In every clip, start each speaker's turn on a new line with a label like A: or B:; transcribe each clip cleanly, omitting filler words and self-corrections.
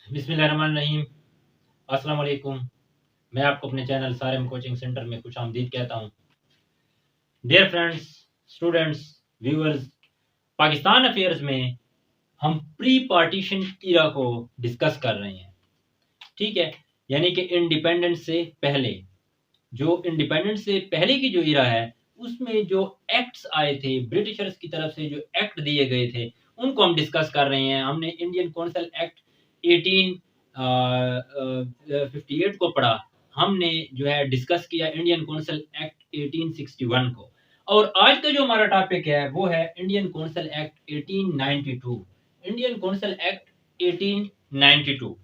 A: बिस्मिल्लाहिर्रहमानिर्रहीम। अस्सलाम वालेकुम। मैं आपको अपने चैनल सारेम कोचिंग सेंटर में खुशामदीद कहता हूँ। Dear friends, students, viewers, Pakistan affairs में हम प्री पार्टीशन ईरा को डिस्कस कर रहे हैं। ठीक है, यानी कि इंडिपेंडेंस से पहले, जो इंडिपेंडेंस से पहले की जो ईरा है उसमें जो एक्ट्स आए थे, ब्रिटिशर्स की तरफ से जो एक्ट दिए गए थे उनको हम डिस्कस कर रहे हैं। हमने इंडियन कौंसल एक्ट 1858 को पढ़ा, हमने जो है डिस्कस किया इंडियन कौंसल एक्ट 1861 को, और आज का जो हमारा टॉपिक है वो है Indian council act 1892। Indian council act 1892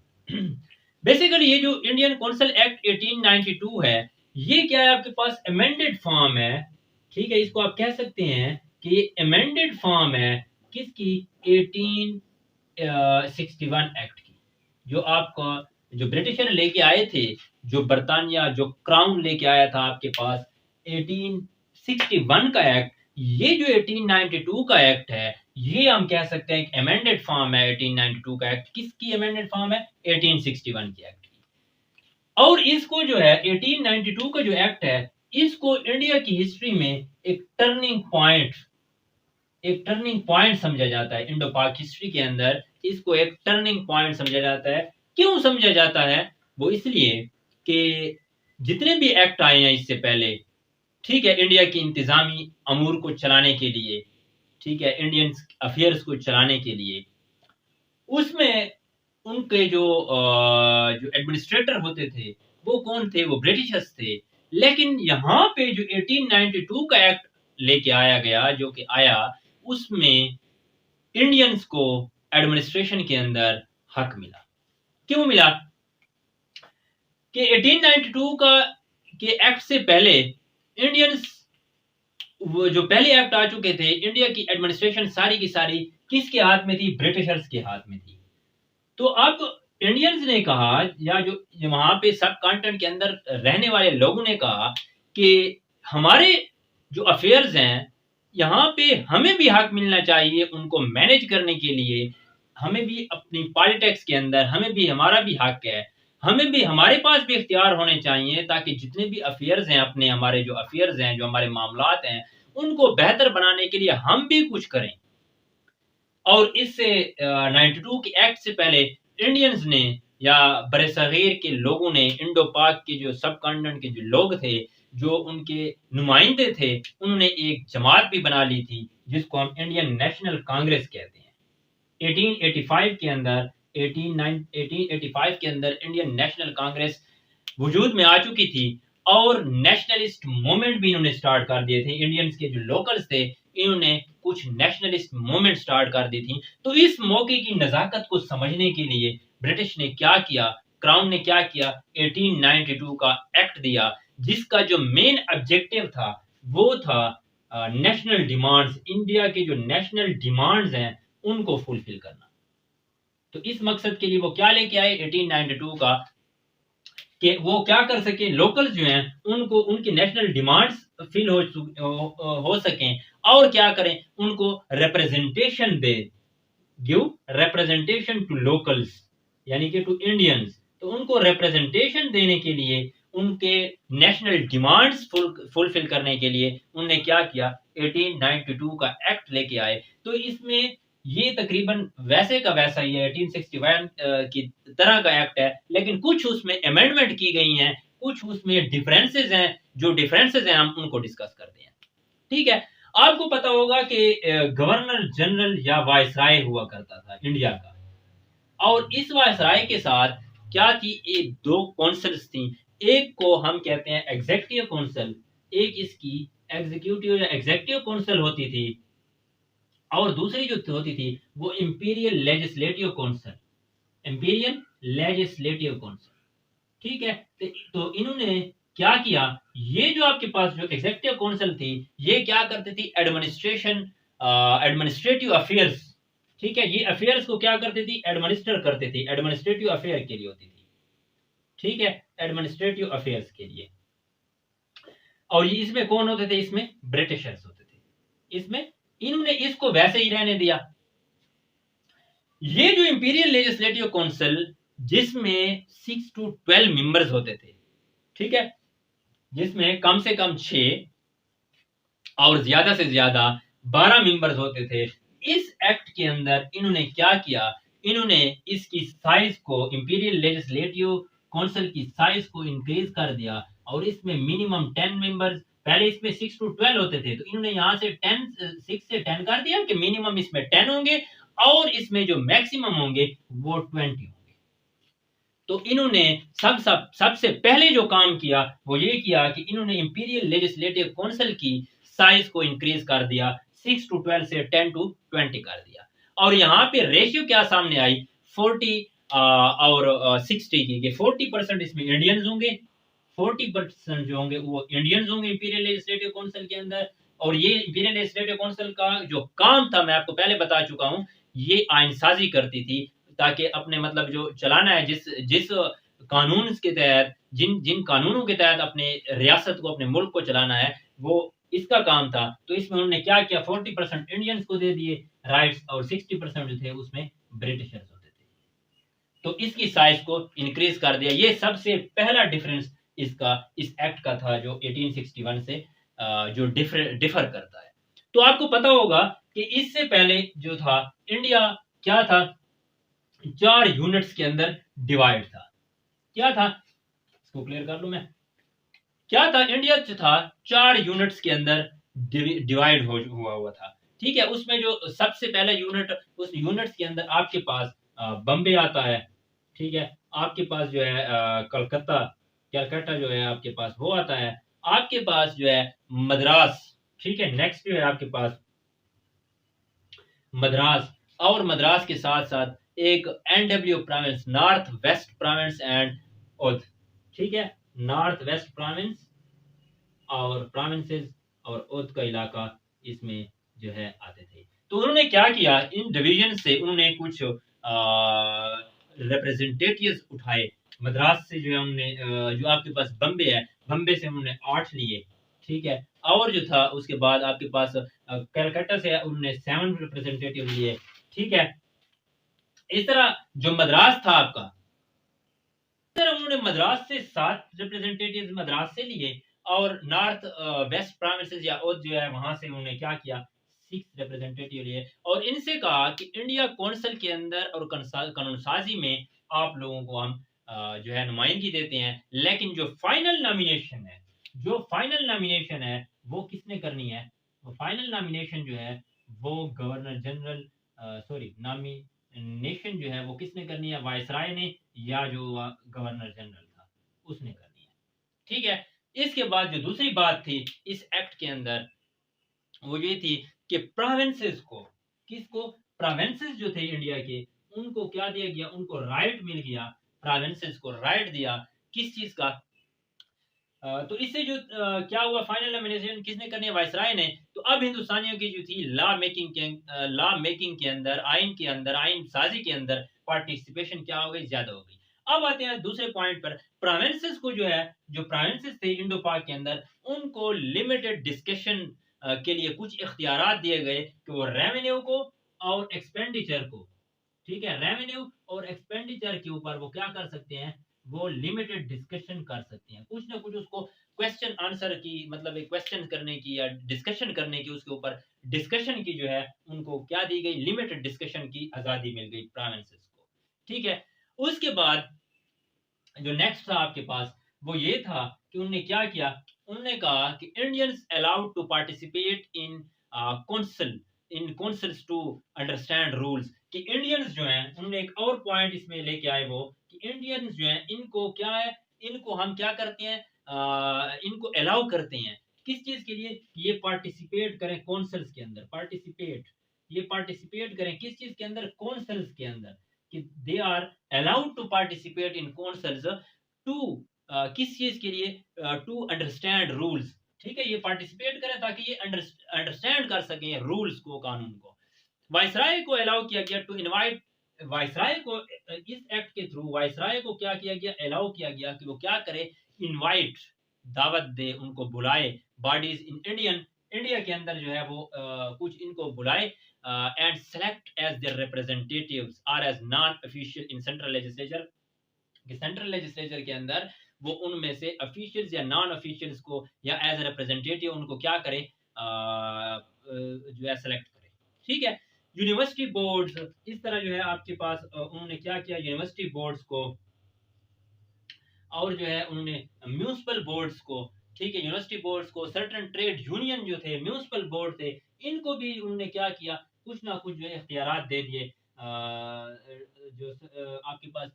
A: basically ये जो इंडियन कौंसल एक्ट 1892 है, ये क्या है, आपके पास अमेंडेड फॉर्म है। ठीक है, इसको आप कह सकते हैं कि ये अमेंडेड फॉर्म है किसकी, 1861 एक्ट की। जो आपका जो ब्रिटिशर लेके आए थे, जो बरतानिया, जो क्राउन लेके आया था आपके पास 1861 का एक्ट, ये जो 1892 का एक्ट है ये हम कह सकते हैं एक अमेंडेड फॉर्म है। 1892 का एक्ट किसकी अमेंडेड फॉर्म है, 1861 की एक्ट की। और इसको जो है 1892 का जो एक्ट है, इसको इंडिया की हिस्ट्री में एक टर्निंग पॉइंट समझा जाता है। इंडो पाक हिस्ट्री के अंदर इसको एक टर्निंग पॉइंट समझा जाता है। क्यों समझा जाता है, वो इसलिए कि जितने भी एक्ट आए हैं इससे पहले, ठीक है, इंडिया की इंतजामी अमूर को चलाने के लिए, ठीक है, इंडियन अफेयर्स को चलाने के लिए, उसमें उनके जो एडमिनिस्ट्रेटर होते थे वो कौन थे, वो ब्रिटिशर्स थे। लेकिन यहाँ पे जो 1892 का एक्ट लेके आया गया, जो कि आया, उसमें इंडियंस को एडमिनिस्ट्रेशन के अंदर हक मिला। क्यों मिला कि 1892 का के एक्ट से पहले इंडियंस, वो जो पहले एक्ट आ चुके थे, इंडिया की एडमिनिस्ट्रेशन सारी की सारी किसके हाथ में थी, ब्रिटिशर्स के हाथ में थी। तो अब इंडियंस ने कहा, या जो वहां पे सब कॉन्टिनेंट के अंदर रहने वाले लोगों ने कहा कि हमारे जो अफेयर्स हैं यहाँ पे हमें भी हक मिलना चाहिए उनको मैनेज करने के लिए। हमें भी अपनी पॉलिटिक्स के अंदर, हमें भी, हमारा भी हक है, हमें भी, हमारे पास भी इख्तियार होने चाहिए, ताकि जितने भी अफेयर्स हैं, अपने हमारे जो अफेयर्स हैं, जो हमारे मामलात हैं, उनको बेहतर बनाने के लिए हम भी कुछ करें। और इससे 92 के एक्ट से पहले इंडियंस ने, या बरसगीर के लोगों ने, इंडो पाक के जो सब कॉन्टिनेंट के जो लोग थे, जो उनके नुमाइंदे थे, उन्होंने एक जमात भी बना ली थी जिसको हम इंडियन नेशनल कांग्रेस कहते हैं। 1885 के अंदर 1885 के अंदर इंडियन नेशनल कांग्रेस वजूद में आ चुकी थी, और नेशनलिस्ट मूवमेंट भी इन्होंने स्टार्ट कर दिए थे। इंडियंस के जो लोकल्स थे, इन्होंने कुछ नेशनलिस्ट मूवमेंट स्टार्ट कर दी थी। तो इस मौके की नजाकत को समझने के लिए ब्रिटिश ने क्या किया, क्राउन ने क्या किया, 1892 का एक्ट दिया, जिसका जो मेन ऑब्जेक्टिव था वो था नेशनल डिमांड्स, इंडिया के जो नेशनल डिमांड्स हैं उनको फुलफिल करना। तो इस मकसद के लिए वो क्या लेके आए 1892 का, कि वो क्या कर सके, लोकल्स जो हैं उनको उनकी नेशनल डिमांड्स फिल हो सकें, और क्या करें, उनको रिप्रेजेंटेशन दे, गिव रिप्रेजेंटेशन टू लोकल्स, यानी कि टू इंडियंस। तो उनको रिप्रेजेंटेशन देने के लिए, उनके नेशनल डिमांड्स फुलफिल करने के लिए उन्होंने क्या किया, 1892 का एक्ट लेके आए। तो इसमें ये तकरीबन वैसे का वैसा ही है, 1861 की तरह का एक्ट है, लेकिन कुछ उसमें अमेंडमेंट की गई हैं, कुछ उसमें डिफरेंसेस हैं। जो डिफरेंसेस हैं हम उनको डिस्कस करते हैं। ठीक है, आपको पता होगा कि गवर्नर जनरल या वायसराय हुआ करता था इंडिया का, और इस वायसराय के साथ क्या थी, एक दो कौंसल्स थी। एक को हम कहते हैं एग्जीक्यूटिव कौंसल, एक इसकी एग्जीक्यूटिव या एग्जीक्यूटिव कौंसल होती थी, और दूसरी जो होती थी वो imperial legislative council, imperial legislative council. ठीक है, तो इन्होंने क्या किया, ये जो आपके पास जो एग्जीक्यूटिव काउंसिल थी, ये क्या करती थी, एडमिनिस्ट्रेटिव अफेयर्स, ठीक है, ये अफेयर्स को क्या करती थी, एडमिनिस्टर करते थे, एडमिनिस्ट्रेटिव अफेयर के लिए होती थी। ठीक है, एडमिनिस्ट्रेटिव अफेयर्स के लिए। और ये इसमें कौन होते थे, इसमें ब्रिटिशर्स होते थे। इसमें इन्होंने इसको वैसे ही रहने दिया। ये जो इंपीरियल लेजिस्लेटिव काउंसिल जिसमें 6 to 12 मेंबर्स होते थे, ठीक है, जिसमें कम से कम 6 और ज्यादा से ज्यादा 12 मेंबर्स होते थे। इस एक्ट के अंदर इन्होंने क्या किया, इन्होंने इसकी साइज को, इंपीरियल लेजिस्लेटिव काउंसिल की साइज को इंक्रीज कर दिया और इसमें मिनिमम 10 मेंबर्स, पहले इसमें 6 to 12 होते थे, तो इन्होंने यहाँ से 6 से 10 कर दिया कि मिनिमम इसमें 10 होंगे और इसमें जो मैक्सिमम होंगे वो 20 होंगे। तो इन्होंने सबसे पहले जो काम किया वो ये किया कि इन्होंने इंपीरियल लेजिस्लेटिव काउंसिल की साइज को इंक्रीज कर दिया, 6 to 12 से 10 to 20 कर दिया। और यहाँ पे रेशियो क्या सामने आई, 40 और 60 की, कि 40% इसमें इंडियंस होंगे, 40% जो होंगे वो इंडियंस होंगे इंपीरियल लेजिस्लेटिव काउंसिल के अंदर। और ये इंपीरियल लेजिस्लेटिव काउंसिल का जो काम था मैं आपको पहले बता चुका हूँ, ये आईन साजी करती थी ताकि अपने मतलब जो चलाना है, जिस जिस कानून के तहत, जिन जिन कानूनों के तहत अपने रियासत को, अपने मुल्क को चलाना है, वो इसका काम था। तो इसमें उन्होंने क्या किया, 40% इंडियंस को दे दिए राइट्स और 60% जो थे उसमें ब्रिटिशर्स होते थे। तो इसकी साइज को इंक्रीज कर दिया। ये सबसे पहला डिफरेंस इसका, इस एक्ट का था जो 1861 से जो डिफर करता है। तो आपको पता होगा कि इससे पहले जो था इंडिया क्या था, 4 यूनिट्स के अंदर डिवाइड था। क्या था, इसको क्लियर कर लूं मैं, क्या था, इंडिया जो था 4 यूनिट्स के अंदर डिवाइड हुआ था, ठीक है। उसमें जो सबसे पहला यूनिट, उस यूनिट्स के अंदर आपके पास बम्बे आता है, ठीक है, आपके पास जो है कलकत्ता जो है आपके पास वो आता है, आपके पास जो है मद्रास, ठीक है, नेक्स्ट जो है आपके पास मद्रास, और मद्रास के साथ साथ एक NW province, north west province and oath, ठीक है, नॉर्थ वेस्ट प्रोविंस और प्रोविंसेस और ओथ का इलाका इसमें जो है आते थे। तो उन्होंने क्या किया, इन डिवीजन से उन्होंने कुछ रिप्रेजेंटेटिव्स उठाए। मद्रास से जो है उन्होंने जो आपके पास बम्बे है, बम्बे से उन्होंने 8 लिए, ठीक है, और जो था उसके बाद आपके पास कलकत्ता से उन्होंने 7 रिप्रेजेंटेटिव लिए, ठीक है। इस तरह जो मद्रास था आपका, इस तरह उन्होंने मद्रास से 7 रिप्रेजेंटेटिव मद्रास से लिए और नॉर्थ वेस्ट प्रोविंसेस या ओथ जो है वहां से उन्होंने क्या किया, 6 रिप्रेजेंटेटिव लिए और इनसे कहा कि इंडिया काउंसिल के अंदर और कानून साजी में आप लोगों को हम जो है नुमाइंदगी देते हैं, लेकिन जो फाइनल नॉमिनेशन है, जो फाइनल नॉमिनेशन है वो किसने करनी है, वो फाइनल नॉमिनेशन जो है वो गवर्नर जनरल, सॉरी, नॉमिनेशन जो है वो किसने करनी है, वायसराय ने या जो गवर्नर जनरल था उसने करनी है, ठीक है। इसके बाद जो दूसरी बात थी इस एक्ट के अंदर वो ये थी कि प्रोविंसेस को, किसको, प्रोविंसेस जो थे इंडिया के, उनको क्या दिया गया, उनको राइट मिल गया, प्रोविंसेस को राइट दिया किस चीज का, तो इससे जो क्या हुआ, फाइनल नॉमिनेशन किसने करनी है, वायसराय ने। तो अब हिंदुस्तानियों की जो थी लॉ मेकिंग के अंदर, आइन के अंदर, आइन साजी के अंदर पार्टिसिपेशन क्या हो गई, ज्यादा हो गई। अब आते हैं दूसरे पॉइंट पर, प्रोविंसेस को जो है, जो प्रोविंसेस थे इंडो पाक के अंदर, उनको लिमिटेड डिस्कशन के लिए कुछ इख्तियारात दिए गए कि वो रेवेन्यू को और एक्सपेंडिचर को, ठीक है, रेवेन्यू और एक्सपेंडिचर के ऊपर वो क्या कर सकते हैं, वो लिमिटेड डिस्कशन कर सकते हैं, कुछ ना कुछ उसको क्वेश्चन आंसर की, मतलब एक क्वेश्चन करने की या डिस्कशन करने की, उसके ऊपर डिस्कशन की जो है उनको क्या दी गई, लिमिटेड डिस्कशन की आजादी मिल गई प्रोविंसेस को, ठीक है। उसके बाद जो नेक्स्ट था आपके पास वो ये था कि उन्होंने क्या किया, उन्होंने कहा कि Indians allowed to participate in council, in councils to understand rules, कि इंडियंस जो हैं, उन्होंने एक और पॉइंट इसमें लेके आए वो कि इंडियंस जो हैं इनको क्या है, इनको हम क्या करते हैं, इनको अलाउ करते हैं किस चीज के लिए, ये पार्टिसिपेट करें काउंसिल्स के अंदर, पार्टिसिपेट, ये पार्टिसिपेट करें किस चीज के अंदर, काउंसिल्स के अंदर, कि they are allowed to participate in councils to, किस चीज के लिए, टू अंडरस्टैंड रूल्स, ठीक है, ये पार्टिसिपेट करें ताकि ये अंडरस्टैंड कर सकें रूल्स को, कानून को। वायसराय को अलाउ किया गया टू इनवाइट, वायसराय को इस एक्ट के थ्रू वायसराय को क्या किया गया, अलाउ किया गया कि वो क्या करे, इनवाइट, दावत दे, उनको बुलाए, बॉडीज इन इंडिया के अंदर जो है वो कुछ इनको बुलाए and select as their representatives are as non official in central legislature, कि सेंट्रल लेजिस्लेचर के अंदर वो उनमें से ऑफिशियल्स या नॉन ऑफिशियल्स को या एज ए रिप्रेजेंटेटिव उनको क्या करे, जो है सेलेक्ट करे। ठीक है। यूनिवर्सिटी बोर्ड्स इस तरह जो है आपके पास उन्होंने क्या किया, यूनिवर्सिटी बोर्ड्स को और जो है उन्होंने म्यूनिसिपल बोर्ड्स को, ठीक है, यूनिवर्सिटी बोर्ड्स को, सर्टन ट्रेड यूनियन जो थे, म्यूनिसिपल बोर्ड थे, इनको भी उन्होंने क्या किया, कुछ ना कुछ जो है इख्तियारात दे दिए। जो आपके पास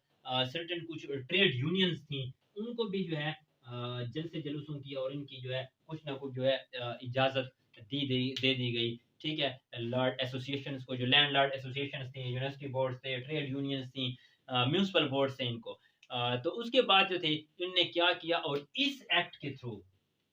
A: सर्टन कुछ ट्रेड यूनियंस थी, उनको भी जो है जलसे जुलूसों की और इनकी जो है कुछ ना कुछ जो है इजाजत दे दी गई। ठीक है। लॉर्ड एसोसिएशंस को, जो लैंड लॉर्ड एसोसिएशंस थी, यूनिवर्सिटी बोर्ड्स थे, ट्रेड यूनियंस थी, म्यूनिसिपल बोर्ड थे, इनको तो उसके बाद जो थे इनने क्या किया, और इस एक्ट के थ्रू,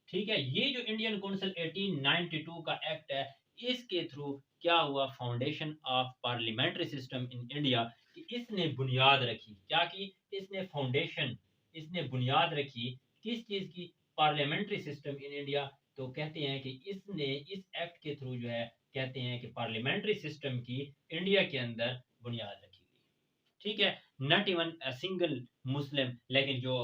A: ठीक है, ये जो इंडियन काउंसिल 1892 का एक्ट है, इसके थ्रू क्या हुआ, foundation of parliamentary system in India, कि इसने बुनियाद रखी, क्या की, इसने फाउंडेशन, इसने बुनियाद रखी किस चीज की, पार्लियामेंट्री सिस्टम इन इंडिया। तो कहते हैं कि इसने इस एक्ट के थ्रू जो है कहते हैं कि पार्लियामेंट्री सिस्टम की इंडिया के अंदर बुनियाद रखी गई। ठीक है। नॉट इवन अ सिंगल मुस्लिम, लेकिन जो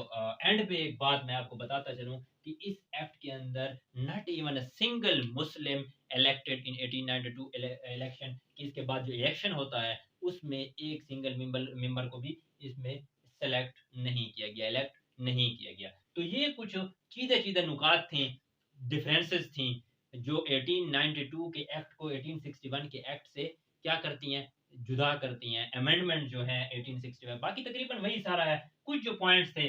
A: एंड पे एक बात मैं आपको बताता चलूं कि इस एक्ट के अंदर not even a single Muslim elected in 1892 election, कि इसके बाद जो इलेक्शन होता है उसमें एक सिंगल मेंबर को भी इसमें सेलेक्ट नहीं किया गया, इलेक्ट नहीं किया गया। तो ये कुछ चीज़े चीज़े नुकात थी, डिफरेंसेस थी, जो 1892 के एक्ट को 1861 के एक्ट से क्या करती हैं, जुदा करती हैं, अमेंडमेंट जो है 1861। बाकी तकरीबन वही सारा है, कुछ जो पॉइंट्स थे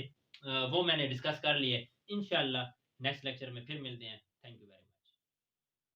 A: वो मैंने डिस्कस कर लिए। इंशाल्लाह नेक्स्ट लेक्चर में फिर मिलते हैं।